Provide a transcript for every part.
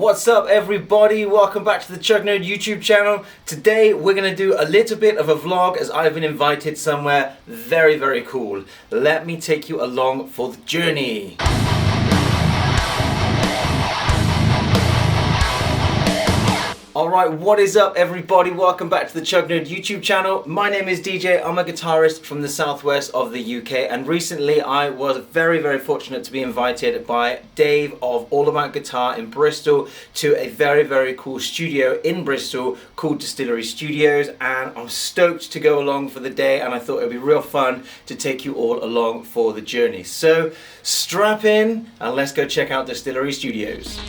What's up everybody, welcome back to the Chug YouTube channel. Today we're going to do a little bit of a vlog as I've been invited somewhere very cool. Let me take you along for the journey. Alright, what is up everybody? Welcome back to the Chug YouTube channel. My name is DJ, I'm a guitarist from the southwest of the UK, and recently I was very fortunate to be invited by Dave of All About Guitar in Bristol to a very cool studio in Bristol called Distillery Studios, and I'm stoked to go along for the day, and I thought it would be real fun to take you all along for the journey. So strap in and let's go check out Distillery Studios.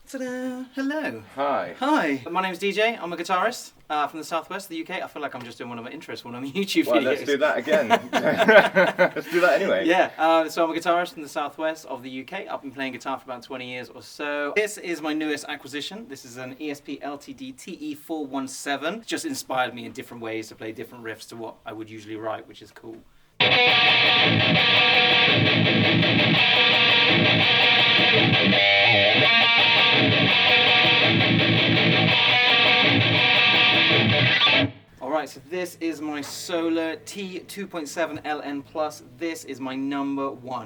Ta-da! Hello. Hi. Hi. My name's DJ. I'm a guitarist from the southwest of the UK. I feel like I'm just doing one of my intros, one of my YouTube videos. Well, let's do that again. Let's do that anyway. Yeah. So I'm a guitarist from the southwest of the UK. I've been playing guitar for about 20 years or so. This is my newest acquisition. This is an ESP LTD TE417. Just inspired me in different ways to play different riffs to what I would usually write, which is cool. Alright, so this is my Solar T2.7 LN Plus. This is my number one.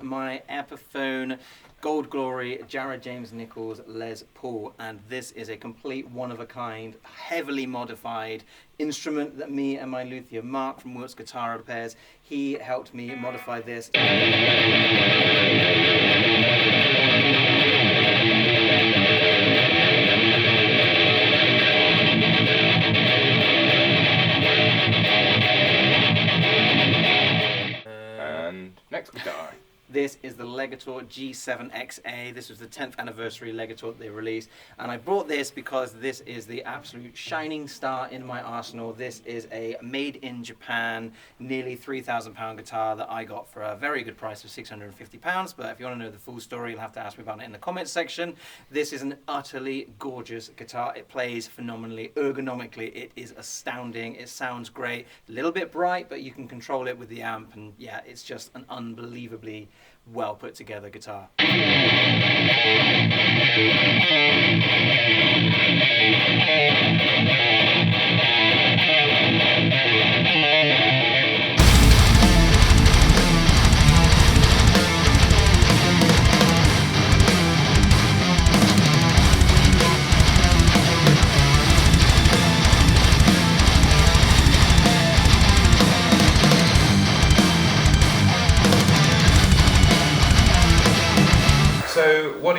My Epiphone Gold Glory Jared James Nichols Les Paul, and this is a complete one-of-a-kind, heavily modified instrument that me and my luthier Mark from Works Guitar Repairs, he helped me modify this. And next guitar. This is the Legator G7XA. This was the 10th anniversary Legator that they released. And I brought this because this is the absolute shining star in my arsenal. This is a made in Japan, nearly £3,000 guitar that I got for a very good price of £650. But if you want to know the full story, you'll have to ask me about it in the comments section. This is an utterly gorgeous guitar. It plays phenomenally. Ergonomically, it is astounding. It sounds great. A little bit bright, but you can control it with the amp. And yeah, it's just an unbelievably well put together guitar.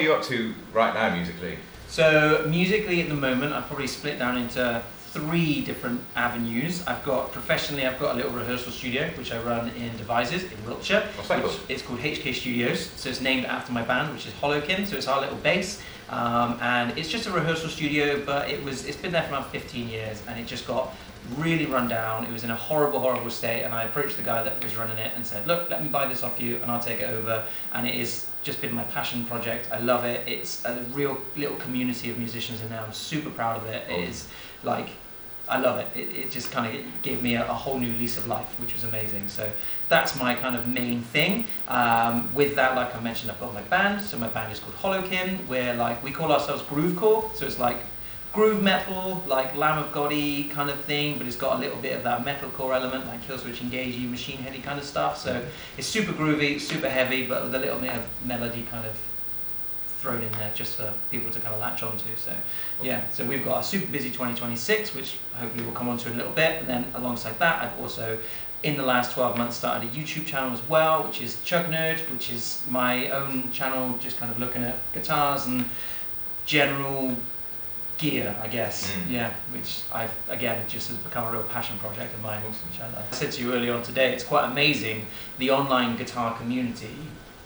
you up to right now musically? So musically at the moment, I've probably split down into 3 different avenues. Professionally, I've got a little rehearsal studio which I run in Devizes in Wiltshire. What's that called? It's called HK Studios. So it's named after my band, which is HollowKin. So it's our little base, and it's just a rehearsal studio. But it's been there for about 15 years, and it just got really run down. It was in a horrible state, and I approached the guy that was running it and said, "Look, let me buy this off you, and I'll take it over." And it is just been my passion project. I love it. It's a real little community of musicians in there. I'm super proud of it. It is like, I love it. It just kind of gave me a whole new lease of life, which was amazing. So that's my kind of main thing. With that, like I mentioned, I've got my band. So my band is called HollowKin. We call ourselves groovecore. So it's like groove metal, like Lamb of God-y kind of thing, but it's got a little bit of that metalcore element, like Killswitch Engagey, Machine Heady kind of stuff. So it's super groovy, super heavy, but with a little bit of melody kind of thrown in there just for people to kind of latch onto. So yeah, so we've got a super busy 2026, which hopefully we'll come on to in a little bit. And then alongside that, I've also in the last 12 months started a YouTube channel as well, which is Chug, which is my own channel, just kind of looking at guitars and general gear, I guess. Yeah, which I've again just has become a real passion project of mine. Which I said to you earlier on today, it's quite amazing. The online guitar community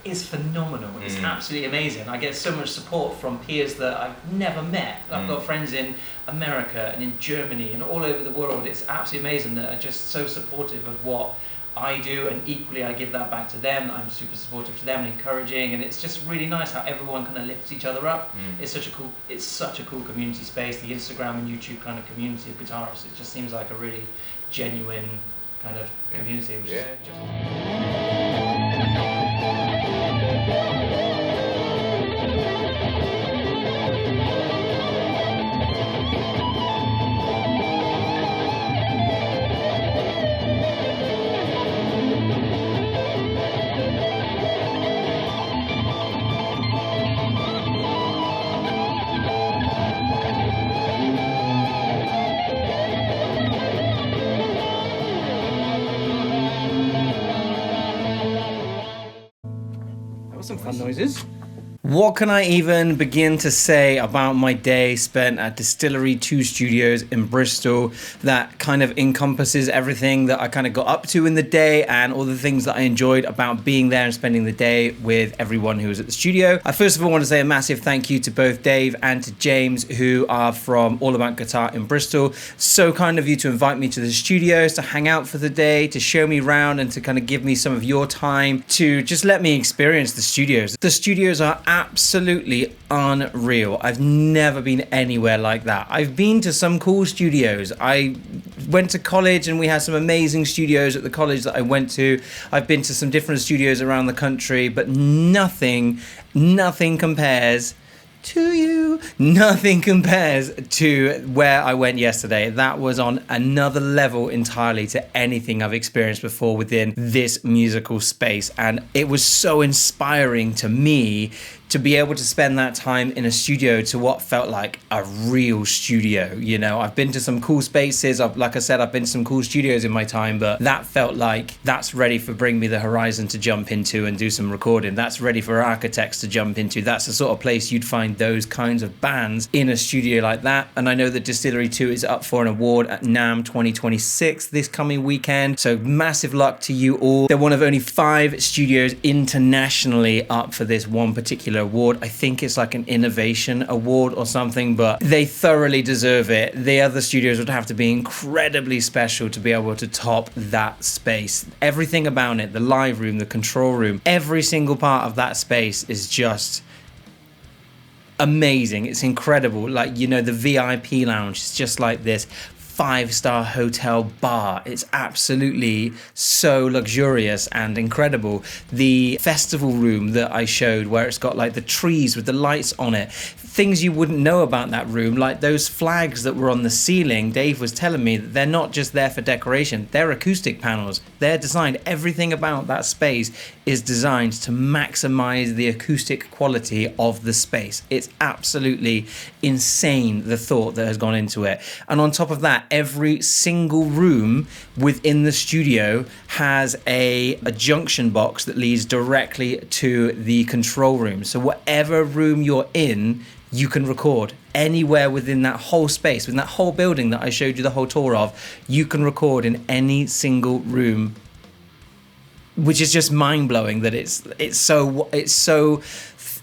is phenomenal. It's absolutely amazing. I get so much support from peers that I've never met. I've got friends in America and in Germany and all over the world. It's absolutely amazing that are just so supportive of what I do, and equally I give that back to them. I'm super supportive to them and encouraging, and it's just really nice how everyone kind of lifts each other up. It's such a cool community space. The Instagram and YouTube kind of community of guitarists, it just seems like a really genuine kind of community, which is just... Some fun noises. What can I even begin to say about my day spent at Distillery 2 Studios in Bristol that kind of encompasses everything that I kind of got up to in the day and all the things that I enjoyed about being there and spending the day with everyone who was at the studio. I first of all want to say a massive thank you to both Dave and to James, who are from All About Guitar in Bristol. So kind of you to invite me to the studios, to hang out for the day, to show me around, and to kind of give me some of your time to just let me experience the studios. The studios are absolutely unreal. I've never been anywhere like that. I've been to some cool studios. I went to college and we had some amazing studios at the college that I went to. I've been to some different studios around the country, but nothing compares to you. Nothing compares to where I went yesterday. That was on another level entirely to anything I've experienced before within this musical space. And it was so inspiring to me to be able to spend that time in a studio to what felt like a real studio. You know, I've been to some cool spaces. Like I said, I've been to some cool studios in my time, but that felt like that's ready for Bring Me the Horizon to jump into and do some recording. That's ready for architects to jump into. That's the sort of place you'd find those kinds of bands in a studio like that. And I know that Distillery 2 is up for an award at NAMM 2026 this coming weekend. So massive luck to you all. They're one of only 5 studios internationally up for this one particular award. I think it's like an innovation award or something, but they thoroughly deserve it. The other studios would have to be incredibly special to be able to top that space. Everything about it, the live room, the control room, every single part of that space is just amazing. It's incredible. Like, you know, the VIP lounge is just like this 5-star hotel bar. It's absolutely so luxurious and incredible. The festival room that I showed, where it's got like the trees with the lights on it, things you wouldn't know about that room, like those flags that were on the ceiling. Dave was telling me that they're not just there for decoration, they're acoustic panels. They're designed, everything about that space is designed to maximize the acoustic quality of the space. It's absolutely insane, the thought that has gone into it. And on top of that, that every single room within the studio has a junction box that leads directly to the control room. So whatever room you're in, you can record anywhere within that whole space, within that whole building that I showed you the whole tour of. You can record in any single room, which is just mind-blowing that it's so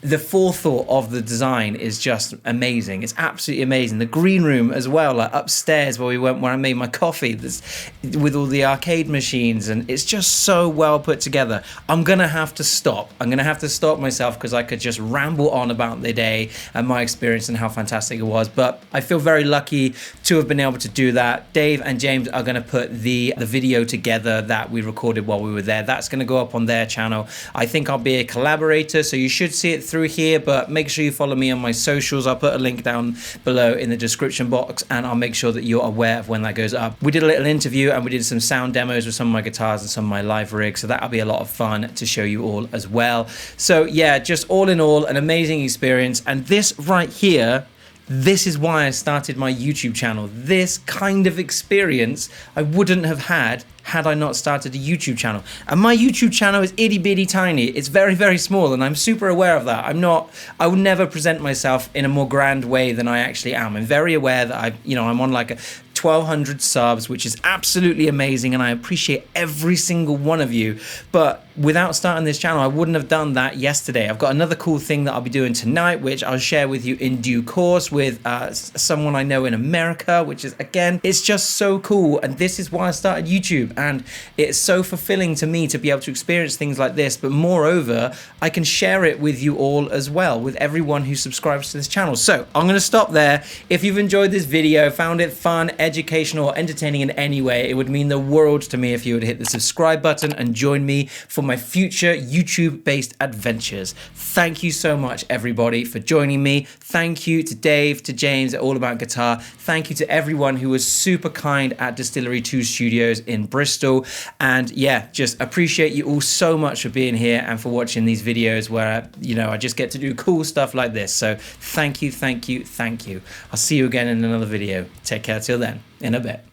the forethought of the design is just amazing. It's absolutely amazing. The green room as well, like upstairs where I made my coffee, with all the arcade machines, and it's just so well put together. I'm gonna have to stop myself because I could just ramble on about the day and my experience and how fantastic it was, but I feel very lucky to have been able to do that. Dave and James are gonna put the video together that we recorded while we were there. That's gonna go up on their channel. I think I'll be a collaborator, so you should see it through here, but make sure you follow me on my socials. I'll put a link down below in the description box, and I'll make sure that you're aware of when that goes up. We did a little interview and we did some sound demos with some of my guitars and some of my live rigs, so that'll be a lot of fun to show you all as well. So yeah, just all in all, an amazing experience. And this right here, this is why I started my YouTube channel. This kind of experience I wouldn't have had I not started a YouTube channel. And my YouTube channel is itty bitty tiny. It's very, very small, and I'm super aware of that. I would never present myself in a more grand way than I actually am. I'm very aware that I'm on like 1,200 subs, which is absolutely amazing, and I appreciate every single one of you. But without starting this channel, I wouldn't have done that yesterday. I've got another cool thing that I'll be doing tonight, which I'll share with you in due course with someone I know in America, which is, again, it's just so cool. And this is why I started YouTube. And it's so fulfilling to me to be able to experience things like this. But moreover, I can share it with you all as well, with everyone who subscribes to this channel. So I'm going to stop there. If you've enjoyed this video, found it fun, educational, or entertaining in any way, it would mean the world to me if you would hit the subscribe button and join me for my future YouTube-based adventures. Thank you so much, everybody, for joining me. Thank you to Dave, to James at All About Guitar. Thank you to everyone who was super kind at Distillery 2 Studios in Bristol. And yeah, just appreciate you all so much for being here and for watching these videos where, I just get to do cool stuff like this. So thank you, thank you, thank you. I'll see you again in another video. Take care till then, in a bit.